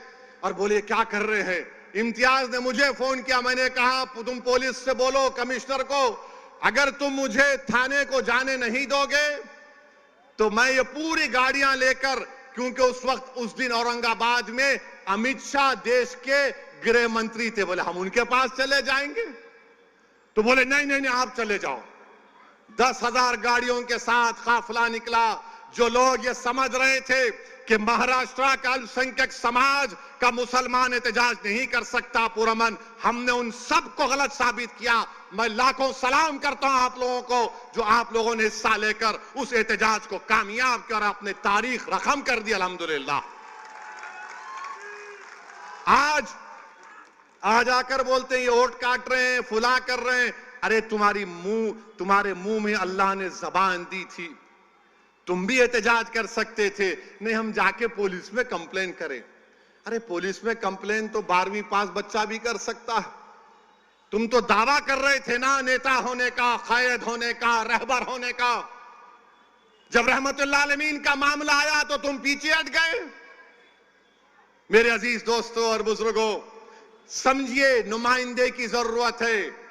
और बोले क्या कर रहे हैं? इम्तियाज ने मुझे फोन किया। मैंने कहा तुम पुलिस से बोलो कमिश्नर को, अगर तुम मुझे थाने को जाने नहीं दोगे तो मैं ये पूरी गाड़ियां लेकर, क्योंकि उस दिन औरंगाबाद में अमित शाह देश के गृह मंत्री थे, बोले हम उनके पास चले जाएंगे। तो बोले नहीं नहीं नहीं आप चले जाओ। 10,000 गाड़ियों के साथ काफिला निकला। जो लोग ये समझ रहे थे कि महाराष्ट्र का अल्पसंख्यक समाज का मुसलमान एहतजाज नहीं कर सकता पुरअमन, हमने उन सबको गलत साबित किया। मैं लाखों सलाम करता हूं आप लोगों को जो आप लोगों ने हिस्सा लेकर उस एहतजाज को कामयाब किया और अपने तारीख रकम कर दी। अल्हम्दुलिल्लाह। आज आकर बोलते हैं ये वोट काट रहे हैं, फुला कर रहे हैं। अरे तुम्हारे मुंह में अल्लाह ने जबान दी थी, तुम भी एहतजाज कर सकते थे। नहीं हम जाके पुलिस में कंप्लेन करें। अरे पुलिस में कंप्लेन तो 12वीं पास बच्चा भी कर सकता है। तुम तो दावा कर रहे थे ना नेता होने का, कायद होने का, रहबर होने का। जब रहमतुल्लाह आलमीन का मामला आया तो तुम पीछे हट गए। मेरे अजीज दोस्तों और बुजुर्गों, समझिए नुमाइंदे की जरूरत है।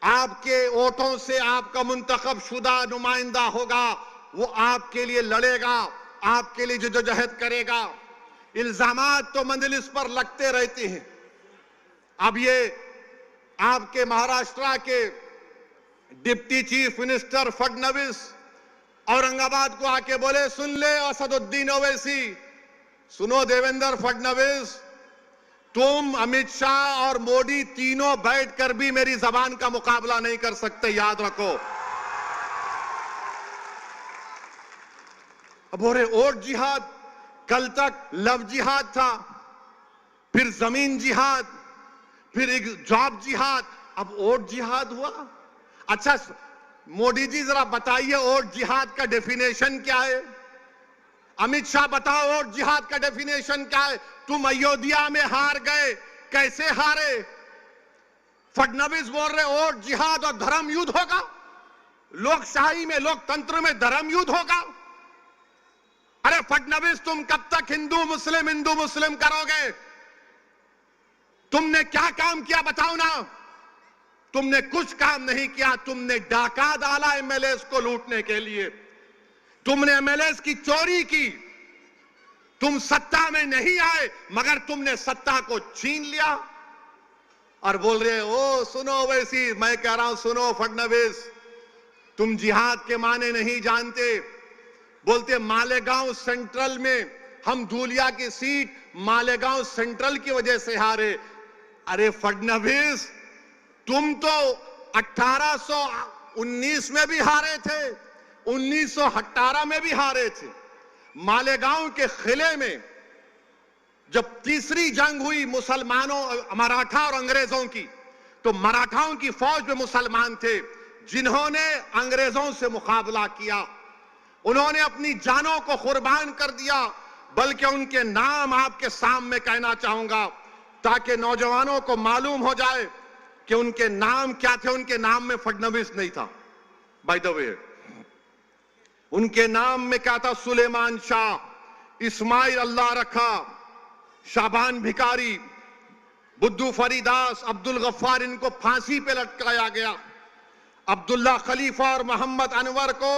आपके वोटों से आपका मुंतखब शुदा नुमाइंदा होगा, वो आपके लिए लड़ेगा, आपके लिए जद्दोजहद करेगा। इल्जामात तो मंजलिस पर लगते रहते हैं। अब ये आपके महाराष्ट्र के deputy chief minister Fadnavis Aurangabad को आके बोले सुन ले असदुद्दीन ओवैसी, सुनो देवेंद्र फडणवीस, तुम अमित शाह और मोदी तीनों बैठकर भी मेरी जबान का मुकाबला नहीं कर सकते, याद रखो। अब हो रहे वोट जिहाद, कल तक लव जिहाद था, फिर जमीन जिहाद, फिर एक जॉब जिहाद, अब वोट जिहाद हुआ। अच्छा मोदी जी जरा बताइए वोट जिहाद का डेफिनेशन क्या है? अमित शाह बताओ वोट जिहाद का डेफिनेशन क्या है? तुम अयोध्या में हार गए, कैसे हारे? फडणवीस बोल रहे वोट जिहाद और धर्म युद्ध होगा। लोकशाही में, लोकतंत्र में धर्म युद्ध होगा। अरे फडणवीस तुम कब तक हिंदू मुस्लिम करोगे? तुमने क्या काम किया बताओ ना। तुमने कुछ काम नहीं किया। तुमने डाका डाला एमएलए को लूटने के लिए, तुमने एमएलए की चोरी की। तुम सत्ता में नहीं आए मगर तुमने सत्ता को छीन लिया और बोल रहे ओ सुनो वैसी। मैं कह रहा हूं सुनो फडणवीस, तुम जिहाद के माने नहीं जानते। बोलते मालेगांव सेंट्रल में हम धूलिया की सीट मालेगांव सेंट्रल की वजह से हारे। अरे फडणवीस तुम तो 1819 में भी हारे थे, 1918 में भी हारे थे। मालेगांव के किले में जब तीसरी जंग हुई मुसलमानों, मराठा और अंग्रेजों की, तो मराठाओं की फौज में मुसलमान थे जिन्होंने अंग्रेजों से मुकाबला किया। उन्होंने अपनी जानों को कुर्बान कर दिया। बल्कि उनके नाम आपके सामने कहना चाहूंगा ताकि नौजवानों को मालूम हो जाए कि उनके नाम क्या थे। उनके नाम में फडणवीस नहीं था, बाय द वे। उनके नाम में क्या था? सुलेमान शाह, इस्माइल अल्लाह रखा, शाबान भिकारी, बुद्धू फरीदास, अब्दुल गफ्फार। इनको फांसी पे लटकाया गया। अब्दुल्ला खलीफा और मोहम्मद अनवर को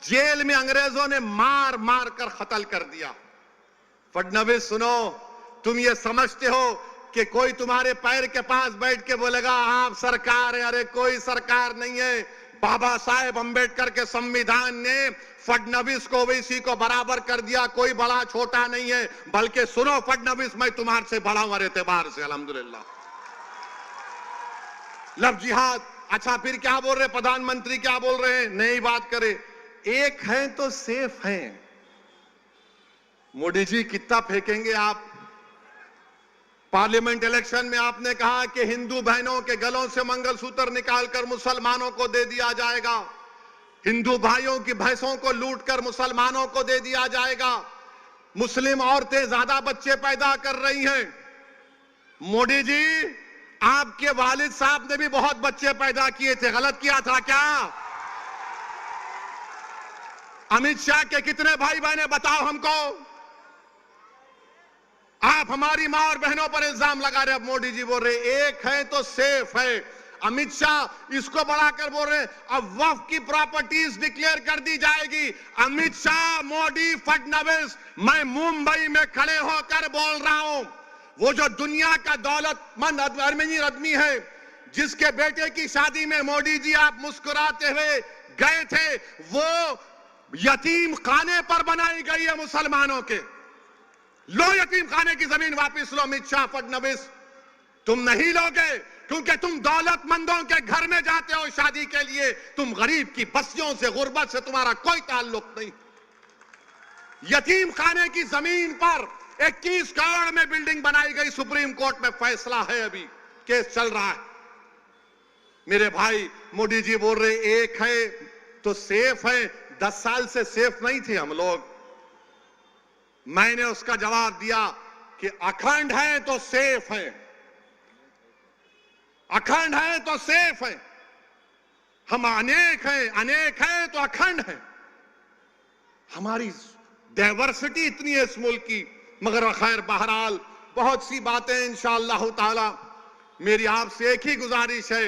जेल में अंग्रेजों ने मार मार कर कत्ल कर दिया। फडणवीस सुनो, तुम ये समझते हो कि कोई तुम्हारे पैर के पास बैठ के बोलेगा आप सरकार है? अरे कोई सरकार नहीं है। बाबा साहेब अंबेडकर के संविधान ने फडणवीस को ओवैसी को बराबर कर दिया। कोई बड़ा छोटा नहीं है। बल्कि सुनो फडणवीस, मैं तुम्हारे से बड़ा हूं हर एतबार से, अल्हम्दुलिल्लाह। लव जिहाद। अच्छा फिर क्या बोल रहे प्रधानमंत्री? क्या बोल रहे हैं? नई बात करे, एक है तो सेफ हैं। मोदी जी कितना फेंकेंगे आप? पार्लियामेंट इलेक्शन में आपने कहा कि हिंदू बहनों के गलों से मंगलसूत्र निकालकर मुसलमानों को दे दिया जाएगा, हिंदू भाइयों की भैंसों को लूटकर मुसलमानों को दे दिया जाएगा, मुस्लिम औरतें ज्यादा बच्चे पैदा कर रही हैं। मोदी जी, आपके वालिद साहब ने भी बहुत बच्चे पैदा किए थे, गलत किया था क्या? अमित शाह के कितने भाई बहन बताओ हमको? आप हमारी मां और बहनों पर इल्जाम लगा रहे। अब मोदी जी बोल रहे एक है तो सेफ है। अमित शाह इसको बढ़ाकर बोल रहे अब वक्फ की प्रॉपर्टीज डिक्लेयर कर दी जाएगी। अमित शाह, मोदी, फडणवीस, मैं मुंबई में खड़े होकर बोल रहा हूं, वो जो दुनिया का दौलतमंद अमीर आदमी है जिसके बेटे की शादी में मोदी जी आप मुस्कुराते हुए गए थे, वो यतीम खाने पर बनाई गई है मुसलमानों के। लो यतीम खाने की जमीन वापस लो। अमित शाह, फडणवीस, तुम नहीं लोगे क्योंकि तुम दौलतमंदों के घर में जाते हो शादी के लिए। तुम गरीब की बस्तियों से, गुर्बत से तुम्हारा कोई ताल्लुक नहीं। यतीम खाने की जमीन पर 21 करोड़ में बिल्डिंग बनाई गई। सुप्रीम कोर्ट में फैसला है, अभी केस चल रहा है। मेरे भाई, मोदी जी बोल रहे एक है तो सेफ है। 10 साल से सेफ नहीं थे हम लोग। मैंने उसका जवाब दिया कि अखंड है तो सेफ है, अखंड है तो सेफ है। हम अनेक हैं तो अखंड है। हमारी डाइवर्सिटी इतनी है इस मुल्क की। मगर खैर, बहरहाल बहुत सी बातें इंशाअल्लाह ताला। मेरी आपसे एक ही गुजारिश है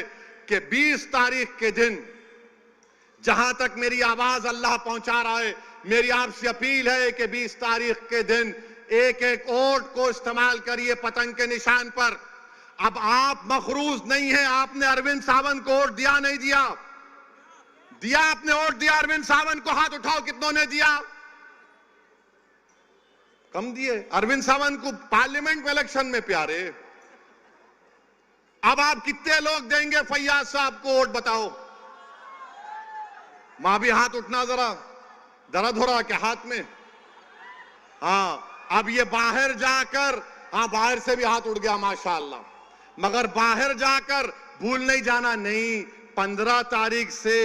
कि 20 तारीख के दिन, जहां तक मेरी आवाज अल्लाह पहुंचा रहा है, मेरी आपसे अपील है कि 20 तारीख के दिन एक एक वोट को इस्तेमाल करिए पतंग के निशान पर। अब आप मखरूज नहीं है। आपने अरविंद सावंत को वोट दिया नहीं दिया? दिया, आपने वोट दिया अरविंद सावंत को? हाथ उठाओ, कितनों ने दिया? कम दिए। अरविंद सावंत को पार्लियामेंट में इलेक्शन में प्यारे। अब आप कितने लोग देंगे फैयाज साहब को वोट बताओ? मां भी हाथ उठना, जरा दर्द हो रहा क्या हाथ में? हाँ, अब ये बाहर जाकर, हाँ बाहर से भी हाथ उठ गया माशाअल्लाह। मगर बाहर जाकर भूल नहीं जाना, नहीं 15 तारीख से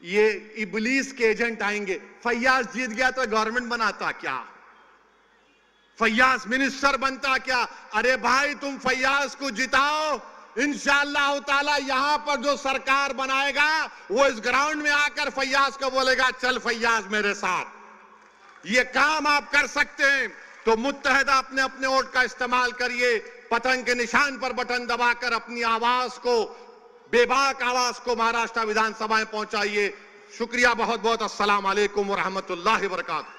ये इबलीस के एजेंट आएंगे। फैयाज जीत गया तो गवर्नमेंट बनाता क्या? फैयाज मिनिस्टर बनता क्या? अरे भाई, तुम फैयाज को जिताओ, इंशाअल्लाह ताला यहां पर जो सरकार बनाएगा वो इस ग्राउंड में आकर फैयाज को बोलेगा चल फैयाज मेरे साथ। ये काम आप कर सकते हैं तो मुत्तहदा अपने अपने वोट का इस्तेमाल करिए। पतंग के निशान पर बटन दबाकर अपनी आवाज को, बेबाक आवाज को महाराष्ट्र विधानसभा में पहुंचाइए। शुक्रिया बहुत बहुत। अस्सलाम वालेकुम व रहमतुल्लाहि व बरकातहू।